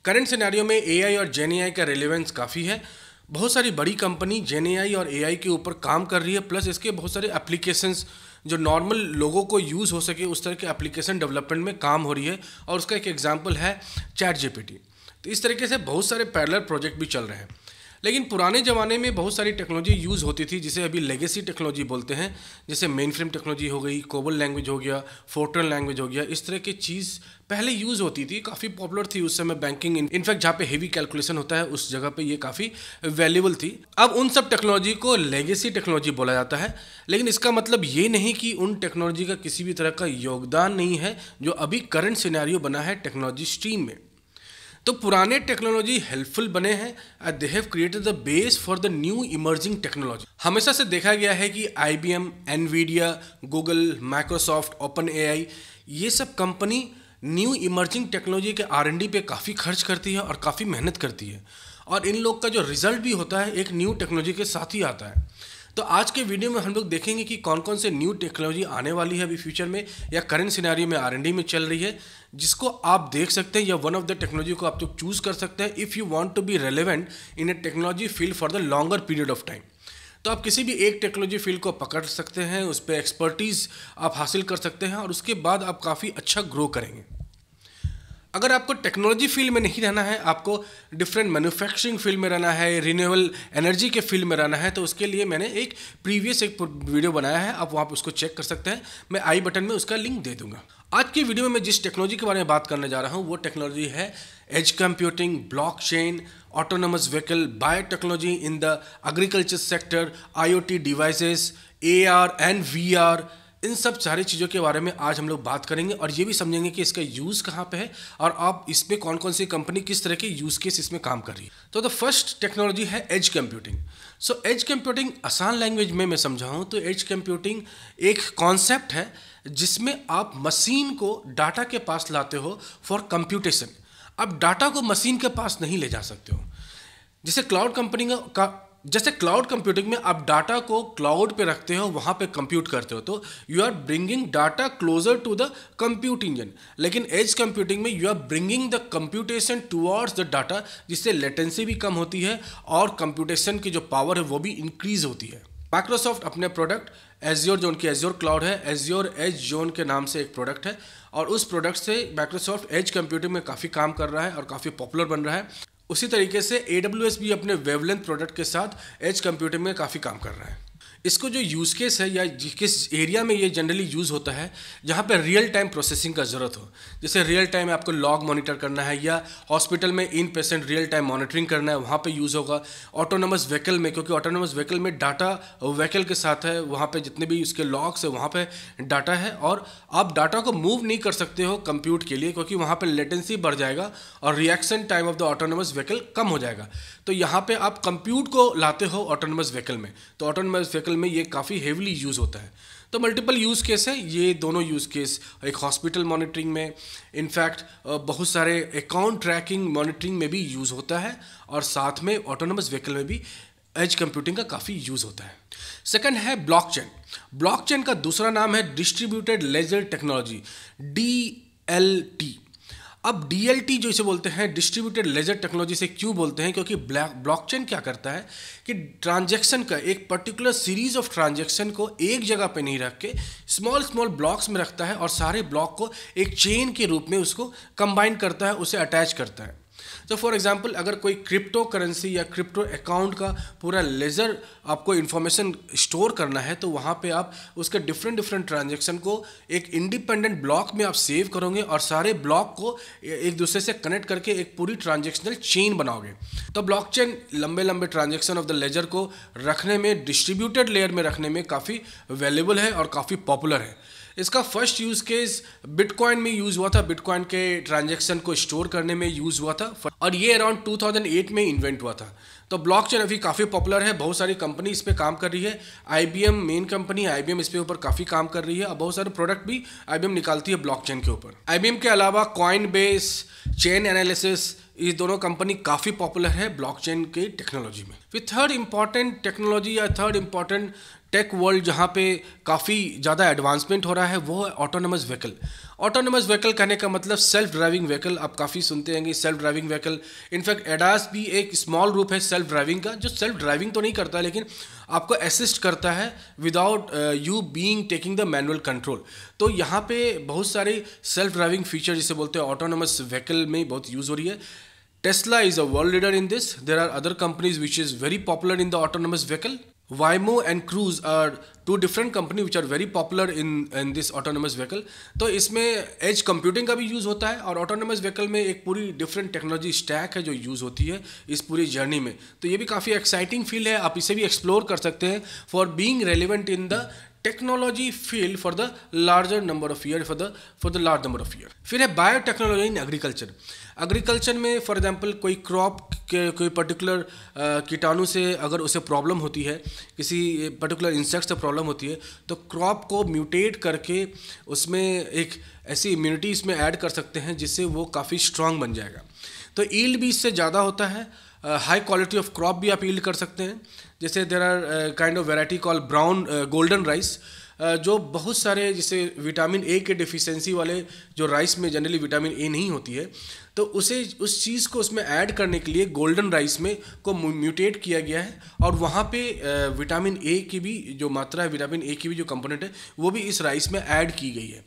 Current scenario में AI और जेन AI का रेलेवेंस काफ़ी है। बहुत सारी बड़ी कंपनी जेन एआई और एआई के ऊपर काम कर रही है, प्लस इसके बहुत सारे एप्लीकेशंस जो नॉर्मल लोगों को यूज़ हो सके उस तरह के एप्लीकेशन डेवलपमेंट में काम हो रही है, और उसका एक एग्जांपल है चैट जीपीटी। तो इस तरीके से बहुत सारे पैरेलल प्रोजेक्ट भी चल रहे हैं। लेकिन पुराने ज़माने में बहुत सारी टेक्नोलॉजी यूज़ होती थी जिसे अभी लेगेसी टेक्नोलॉजी बोलते हैं, जैसे मेन फ्रेम टेक्नोलॉजी हो गई, कोबल लैंग्वेज हो गया, फोर्ट्रन लैंग्वेज हो गया। इस तरह की चीज़ पहले यूज़ होती थी, काफ़ी पॉपुलर थी उस समय। बैंकिंग इनफैक्ट जहाँ पे हेवी कैलकुलेशन होता है उस जगह पे ये काफ़ी वैल्यूबल थी। अब उन सब टेक्नोलॉजी को लेगेसी टेक्नोलॉजी बोला जाता है, लेकिन इसका मतलब ये नहीं कि उन टेक्नोलॉजी का किसी भी तरह का योगदान नहीं है जो अभी करंट सिनेरियो बना है टेक्नोलॉजी स्ट्रीम में। तो पुराने टेक्नोलॉजी हेल्पफुल बने हैं, they have created the base for the new emerging technology. हमेशा से देखा गया है कि IBM, Nvidia, Google, Microsoft, open AI, ये सब कंपनी न्यू इमर्जिंग टेक्नोलॉजी के आर&डी पे काफ़ी खर्च करती है और काफ़ी मेहनत करती है, और इन लोग का जो रिजल्ट भी होता है एक न्यू टेक्नोलॉजी के साथ ही आता है। तो आज के वीडियो में हम लोग देखेंगे कि कौन कौन से न्यू टेक्नोलॉजी आने वाली है अभी फ्यूचर में, या करंट सिनेरियो में आर&डी में चल रही है, जिसको आप देख सकते हैं, या वन ऑफ द टेक्नोलॉजी को आप लोग चूज कर सकते हैं if you want to be relevant in a technology field for the longer period of time. तो आप किसी भी एक टेक्नोलॉजी फील्ड को पकड़ सकते हैं, उस पर एक्सपर्टीज़ आप हासिल कर सकते हैं, और उसके बाद आप काफ़ी अच्छा ग्रो करेंगे। अगर आपको टेक्नोलॉजी फील्ड में नहीं रहना है, आपको डिफरेंट मैन्युफैक्चरिंग फील्ड में रहना है, रिन्यूएबल एनर्जी के फील्ड में रहना है, तो उसके लिए मैंने एक प्रीवियस वीडियो बनाया है, आप वहाँ पर उसको चेक कर सकते हैं। मैं आई बटन में उसका लिंक दे दूंगा। आज की वीडियो में मैं जिस टेक्नोलॉजी के बारे में बात करने जा रहा हूँ वो टेक्नोलॉजी है edge computing, blockchain, autonomous vehicle, biotechnology in the agriculture sector, IoT devices, AR and VR। इन सब सारी चीज़ों के बारे में आज हम लोग बात करेंगे, और ये भी समझेंगे कि इसका यूज़ कहाँ पे है और आप इसमें कौन कौन सी कंपनी किस तरह के यूज़ केस इसमें काम कर रही है। तो द फर्स्ट टेक्नोलॉजी है edge computing. So edge computing आसान लैंग्वेज में मैं समझाऊँ तो एज कंप्यूटिंग एक कॉन्सेप्ट है जिसमें आप मशीन को डाटा के पास लाते हो फॉर कंप्यूटेशन। आप डाटा को मशीन के पास नहीं ले जा सकते हो। जैसे क्लाउड कंप्यूटिंग में आप डाटा को क्लाउड पे रखते हो, वहाँ पे कंप्यूट करते हो, तो you are bringing data closer to the compute engine. लेकिन एज कंप्यूटिंग में you are bringing the computation towards the data, जिससे लेटेंसी भी कम होती है और कंप्यूटेशन की जो पावर है वो भी इंक्रीज होती है। माइक्रोसॉफ्ट अपने प्रोडक्ट एज्योर, जो उनकी एज्योर क्लाउड है, एज्योर एज जोन के नाम से एक प्रोडक्ट है, और उस प्रोडक्ट से माइक्रोसॉफ्ट एज कंप्यूटिंग में काफ़ी काम कर रहा है और काफ़ी पॉपुलर बन रहा है। उसी तरीके से AWS भी अपने वेवलेंथ प्रोडक्ट के साथ एज कंप्यूटिंग में काफ़ी काम कर रहा है। इसको जो यूज़ केस है या किस एरिया में ये जनरली यूज़ होता है, जहाँ पे रियल टाइम प्रोसेसिंग का ज़रूरत हो, जैसे रियल टाइम में आपको लॉग मॉनिटर करना है, या हॉस्पिटल में इन पेशेंट रियल टाइम मॉनिटरिंग करना है, वहाँ पे यूज़ होगा। ऑटोनोमस व्हीकल में, क्योंकि ऑटोनोमस व्हीकल में डाटा व्हीकल के साथ है, वहाँ पे जितने भी उसके लॉग्स है वहाँ पे डाटा है, और आप डाटा को मूव नहीं कर सकते हो कंप्यूट के लिए, क्योंकि वहाँ पे लेटेंसी बढ़ जाएगा और reaction time of the autonomous vehicle कम हो जाएगा। तो यहाँ पे आप कंप्यूट को लाते हो ऑटोनोमस व्हीकल में, तो ऑटोनोमस व्हीकल में ये काफ़ी हेवली यूज़ होता है। तो मल्टीपल यूज़ केस है ये दोनों यूज़ केस, एक हॉस्पिटल मॉनिटरिंग में, इनफैक्ट बहुत सारे अकाउंट ट्रैकिंग मॉनिटरिंग में भी यूज़ होता है, और साथ में ऑटोनोमस व्हीकल में भी एज कंप्यूटिंग का काफ़ी यूज़ होता है। सेकंड है ब्लॉकचेन। ब्लॉकचेन का दूसरा नाम है डिस्ट्रीब्यूटेड लेजर टेक्नोलॉजी, DLT। अब DLT जो इसे बोलते हैं, डिस्ट्रीब्यूटेड लेजर टेक्नोलॉजी से क्यों बोलते हैं, क्योंकि ब्लॉकचेन क्या करता है कि ट्रांजैक्शन का एक पर्टिकुलर सीरीज ऑफ ट्रांजैक्शन को एक जगह पे नहीं रख के स्मॉल स्मॉल ब्लॉक्स में रखता है, और सारे ब्लॉक को एक चेन के रूप में उसको कंबाइन करता है, उसे अटैच करता है। तो फॉर एग्जांपल अगर कोई क्रिप्टो करेंसी या क्रिप्टो अकाउंट का पूरा लेजर आपको इन्फॉर्मेशन स्टोर करना है, तो वहाँ पे आप उसके डिफरेंट ट्रांजैक्शन को एक इंडिपेंडेंट ब्लॉक में आप सेव करोगे, और सारे ब्लॉक को एक दूसरे से कनेक्ट करके एक पूरी ट्रांजैक्शनल चेन बनाओगे। तो ब्लॉकचेन लंबे ट्रांजैक्शन ऑफ द लेजर को रखने में, डिस्ट्रीब्यूटेड लेयर में रखने में काफ़ी वैल्यूबल है और काफ़ी पॉपुलर है। इसका फर्स्ट यूज़ केस बिटकॉइन में यूज़ हुआ था, बिटकॉइन के ट्रांजैक्शन को स्टोर करने में यूज़ हुआ था, और ये अराउंड 2008 में इन्वेंट हुआ था। तो ब्लॉकचेन अभी काफ़ी पॉपुलर है, बहुत सारी कंपनी इस पे काम कर रही है। IBM मेन कंपनी, IBM इस पे ऊपर काफ़ी काम कर रही है, और बहुत सारे प्रोडक्ट भी IBM निकालती है ब्लॉकचेन के ऊपर। IBM के अलावा कॉइनबेस, चेन एनालिसिस, ये दोनों कंपनी काफ़ी पॉपुलर है ब्लॉकचेन के टेक्नोलॉजी में। फिर थर्ड इंपॉर्टेंट टेक्नोलॉजी या थर्ड इंपॉर्टेंट टेक वर्ल्ड जहाँ पे काफ़ी ज़्यादा एडवांसमेंट हो रहा है वो है ऑटोनोमस व्हीकल। ऑटोनोमस व्हीकल कहने का मतलब सेल्फ ड्राइविंग व्हीकल, आप काफ़ी सुनते हैं self driving vehicle. In fact ADAS भी एक स्मॉल रूप है सेल्फ ड्राइविंग का, जो सेल्फ ड्राइविंग तो नहीं करता लेकिन आपको असिस्ट करता है without you being taking the manual control. तो यहाँ पे बहुत सारे सेल्फ ड्राइविंग फीचर जिसे बोलते हैं ऑटोनोमस व्हीकल में बहुत यूज़ हो रही है। Tesla is a world leader in this. There are other companies which is very popular in the autonomous vehicle. Waymo and Cruise are two different companies which are very popular in this autonomous vehicle. तो इसमें edge computing का भी use होता है और autonomous vehicle में एक पूरी डिफरेंट टेक्नोलॉजी स्टैक है जो यूज़ होती है इस पूरी जर्नी में। तो ये भी काफ़ी एक्साइटिंग फील्ड है, आप इसे भी एक्सप्लोर कर सकते हैं for being relevant in the technology field for the larger number of year for the large number of year. फिर है बायोटेक्नोलॉजी इन एग्रीकल्चर। एग्रीकल्चर में फॉर एग्जांपल कोई क्रॉप के कोई पर्टिकुलर कीटाणु से अगर उसे प्रॉब्लम होती है, किसी पर्टिकुलर इंसेक्ट से प्रॉब्लम होती है, तो क्रॉप को म्यूटेट करके उसमें एक ऐसी इम्यूनिटी इसमें ऐड कर सकते हैं जिससे वो काफ़ी स्ट्रांग बन जाएगा। तो ईल्ड भी इससे ज़्यादा होता है, हाई क्वालिटी ऑफ क्रॉप भी आप ईल्ड कर सकते हैं। जैसे there are kind of variety call brown golden rice, जो बहुत सारे जैसे विटामिन ए के डिफिशियंसी वाले जो राइस में जनरली विटामिन ए नहीं होती है, तो उसे उस चीज़ को उसमें ऐड करने के लिए गोल्डन राइस में को म्यूटेट किया गया है और वहाँ पे विटामिन ए की भी जो मात्रा है, विटामिन ए की भी जो कंपोनेंट है, वो भी इस राइस में ऐड की गई है।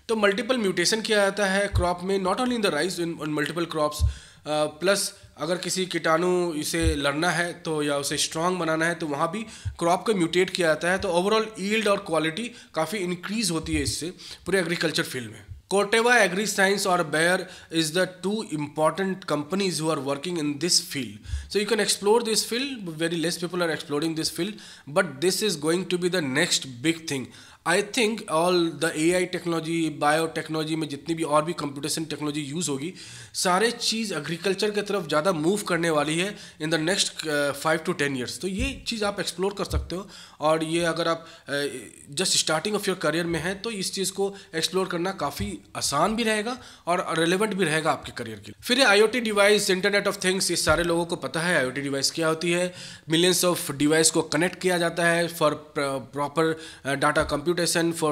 तो मल्टीपल म्यूटेशन किया जाता है क्रॉप में, not only in the rice, in multiple crops. Plus अगर किसी कीटाणु इसे लड़ना है तो या उसे स्ट्रांग बनाना है तो वहाँ भी क्रॉप को म्यूटेट किया जाता है। तो ओवरऑल ईल्ड और क्वालिटी काफ़ी इंक्रीज होती है इससे पूरे एग्रीकल्चर फील्ड में। Corteva AgriScience or Bayer is the two important companies who are working in this field. So you can explore this field. Very less people are exploring this field, but this is going to be the next big thing. I think all the AI technology, biotechnology में जितनी भी और भी computation technology use होगी, सारे चीज़ agriculture की तरफ ज़्यादा मूव करने वाली है in the next 5 to 10 years. तो ये चीज़ आप एक्सप्लोर कर सकते हो और ये अगर आप just starting of your career में हैं तो इस चीज़ को एक्सप्लोर करना काफ़ी आसान भी रहेगा और रेलेवेंट भी रहेगा आपके करियर के लिए। फिर IoT device, internet of things, ये सारे लोगों को पता है IoT डिवाइस क्या होती है। मिलियंस ऑफ डिवाइस को कनेक्ट किया जाता है for proper data computation, for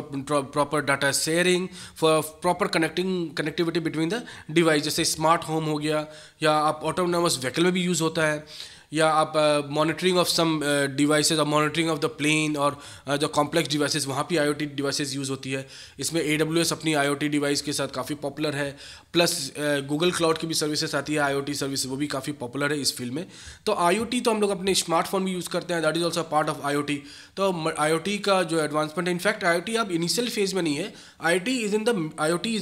proper data sharing, for proper connectivity between the device। जैसे स्मार्ट होम हो गया, या आप ऑटोनोमस व्हीकल में भी यूज़ होता है, या आप मॉनिटरिंग ऑफ सम डिवाइसेस और मॉनिटरिंग ऑफ द प्लेन और जो कॉम्प्लेक्स डिवाइसेस, वहाँ भी IoT डिवाइसेस यूज़ होती है। इसमें AWS अपनी IoT डिवाइस के साथ काफ़ी पॉपुलर है, प्लस गूगल क्लाउड की भी सर्विसेज आती है IoT सर्विस, वो भी काफ़ी पॉपुलर है इस फील्ड में। तो IoT तो हम लोग अपने स्मार्टफोन में यूज़ करते हैं, that is also part of IoT। तो IoT का जो एडवांसमेंट है, इनफैक्ट IoT अब इनिशियल फेज में नहीं है, IoT is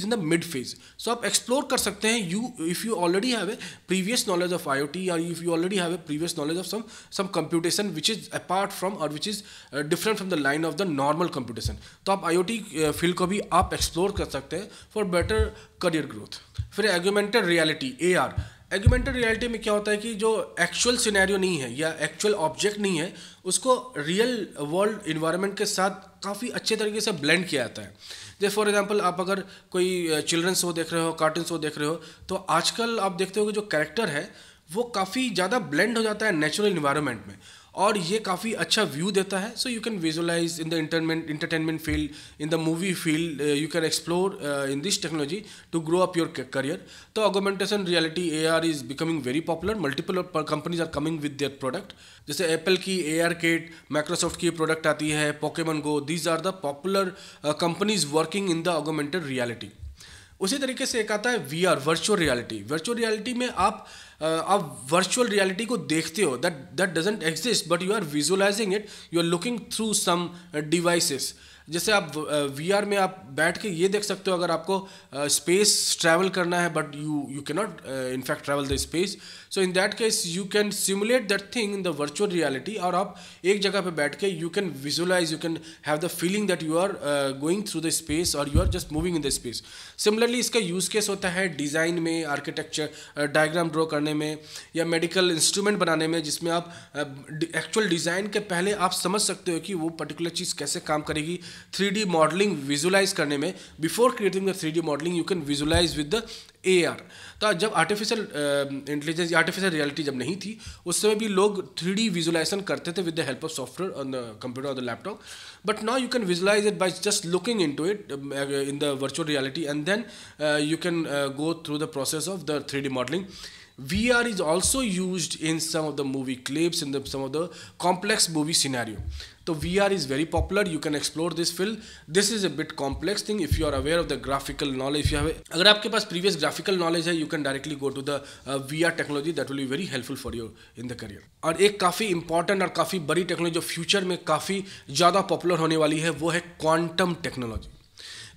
in the mid phase. So आप एक्सप्लोर कर सकते हैं, if you already have a previous knowledge of IoT और if you already have a previous knowledge of some computation which is apart from or which is different from the line of the normal computation, तो आप IoT field को भी आप explore कर सकते हैं for better career growth. फिर augmented reality AR। Augmented reality में क्या होता है कि जो एक्चुअल सिनेरियो नहीं है या एक्चुअल ऑब्जेक्ट नहीं है, उसको रियल वर्ल्ड इन्वायरमेंट के साथ काफ़ी अच्छे तरीके से ब्लेंड किया जाता है। जैसे फॉर एग्जांपल आप अगर कोई चिल्ड्रन शो देख रहे हो, कार्टून शो देख रहे हो, तो आजकल आप देखते हो कि जो कैरेक्टर है वो काफ़ी ज़्यादा ब्लेंड हो जाता है नेचुरल इन्वायरमेंट में और ये काफ़ी अच्छा व्यू देता है। So you can visualise in the entertainment field, in the movie field, you can explore in this technology to grow up your career. तो augmentation reality AR is becoming very popular, multiple companies are coming with their product. जैसे Apple की AR kit, Microsoft की product आती है, Pokemon go, these are the popular companies working in the augmented reality. उसी तरीके से एक आता है VR, virtual reality. Virtual reality में आप वर्चुअल रियलिटी को देखते हो, that doesn't exist but you are visualising it, you are looking through some devices. जैसे आप VR में आप बैठ के ये देख सकते हो, अगर आपको स्पेस ट्रैवल करना है but you can not in fact travel the space, so in that case you can simulate that thing in the virtual reality और आप एक जगह पे बैठ के you can visualise, you can have the feeling that you are going through the space और you are just moving in the space. Similarly इसका use case होता है डिज़ाइन में, आर्किटेक्चर डायग्राम ड्रॉ करने में, या मेडिकल इंस्ट्रूमेंट बनाने में, जिसमें आप एक्चुअल डिज़ाइन के पहले आप समझ सकते हो कि वो पर्टिकुलर चीज़ कैसे काम करेगी, 3D मॉडलिंग विजुलाइज करने में, before creating the 3D modelling you can visualise with the AR। तो जब आर्टिफिशियल इंटेलिजेंस, आर्टिफिशियल रियलिटी जब नहीं थी, उस समय भी लोग 3D विजुलाइजेशन करते थे with the help of software on the computer और the laptop, but now you can visualise it by just looking into it in the virtual reality and then you can go through the process of the 3D modeling. VR is also used in some of the movie clips, in some of the complex movie scenario. So VR is very popular. You can explore this field. This is a bit complex thing. If you are aware of the graphical knowledge, if you have, अगर आपके पास previous graphical knowledge है, you can directly go to the VR technology. That will be very helpful for you in the career. और एक काफ़ी important और काफ़ी बड़ी technology जो फ्यूचर में काफ़ी ज़्यादा पॉपुलर होने वाली है, वो है क्वांटम टेक्नोलॉजी।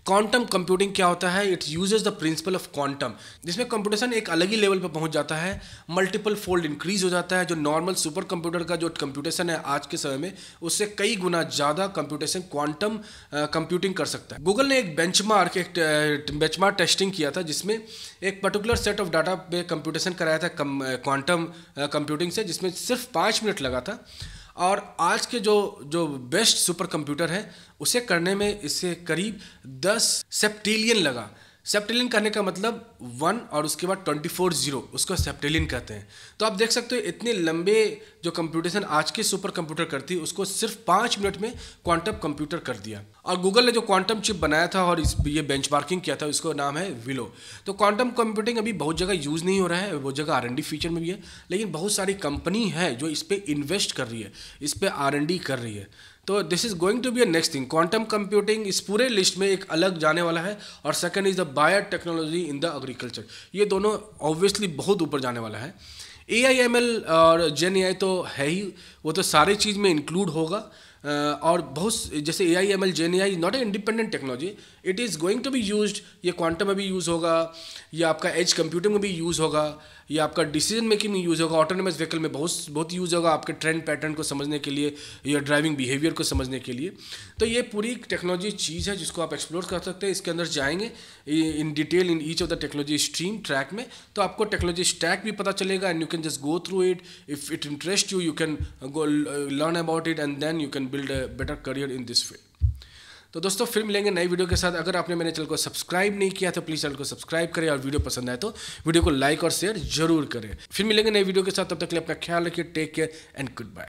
क्वांटम कंप्यूटिंग क्या होता है? It uses the principle of quantum, जिसमें कंप्यूटेशन एक अलग ही लेवल पर पहुंच जाता है, मल्टीपल फोल्ड इंक्रीज हो जाता है। जो नॉर्मल सुपर कंप्यूटर का जो कंप्यूटेशन है आज के समय में, उससे कई गुना ज़्यादा कंप्यूटेशन क्वांटम कंप्यूटिंग कर सकता है। गूगल ने एक बेंचमार्क टेस्टिंग किया था, जिसमें एक पर्टिकुलर सेट ऑफ डाटा पे कंप्यूटेशन कराया था क्वांटम कंप्यूटिंग से, जिसमें सिर्फ 5 मिनट लगा था। और आज के जो बेस्ट सुपर कंप्यूटर है, उसे करने में इससे करीब 10 सेप्टिलियन लगा। सेप्टिलियन करने का मतलब 1 और उसके बाद 24 0, उसको सेप्टिलियन कहते हैं। तो आप देख सकते हो इतने लंबे जो कंप्यूटेशन आज के सुपर कंप्यूटर करती, उसको सिर्फ 5 मिनट में क्वांटम कंप्यूटर कर दिया। और गूगल ने जो क्वांटम चिप बनाया था और ये बेंचमार्किंग किया था, उसका नाम है विलो। तो क्वांटम कंप्यूटिंग अभी बहुत जगह यूज़ नहीं हो रहा है, बहुत जगह R&D फीचर में भी है, लेकिन बहुत सारी कंपनी है जो इस पर इन्वेस्ट कर रही है, इस पर R&D कर रही है। तो this is going to be a next thing. Quantum computing इस पूरे लिस्ट में एक अलग जाने वाला है। और second is the bio technology in the agriculture. ये दोनों ऑब्वियसली बहुत ऊपर जाने वाला है। AI ML और जेन AI तो है ही, वो तो सारी चीज़ में इंक्लूड होगा। और बहुत जैसे AI ML gen AI is not a independent technology, it is going to be used. ये क्वांटम में भी यूज़ होगा, या आपका एज कंप्यूटिंग में भी यूज़ होगा, या आपका डिसीजन मेकिंग में यूज़ होगा, ऑटोनोमस व्हीकल में बहुत यूज़ होगा, आपके ट्रेंड पैटर्न को समझने के लिए या ड्राइविंग बिहेवियर को समझने के लिए। तो ये पूरी टेक्नोलॉजी चीज़ है जिसको आप एक्सप्लोर कर सकते हैं। इसके अंदर जाएंगे in detail in each of the technology stream track में, तो आपको टेक्नोलॉजी स्टैक भी पता चलेगा and you can just go through it. If it interest you can go learn about it and then you can build a better career in this field. तो दोस्तों फिर मिलेंगे नई वीडियो के साथ। अगर आपने मेरे चैनल को सब्सक्राइब नहीं किया तो प्लीज़ चैनल को सब्सक्राइब करें, और वीडियो पसंद आए तो वीडियो को लाइक और शेयर जरूर करें। फिर मिलेंगे नई वीडियो के साथ, तब तक के लिए अपना ख्याल रखिए। Take care and good bye.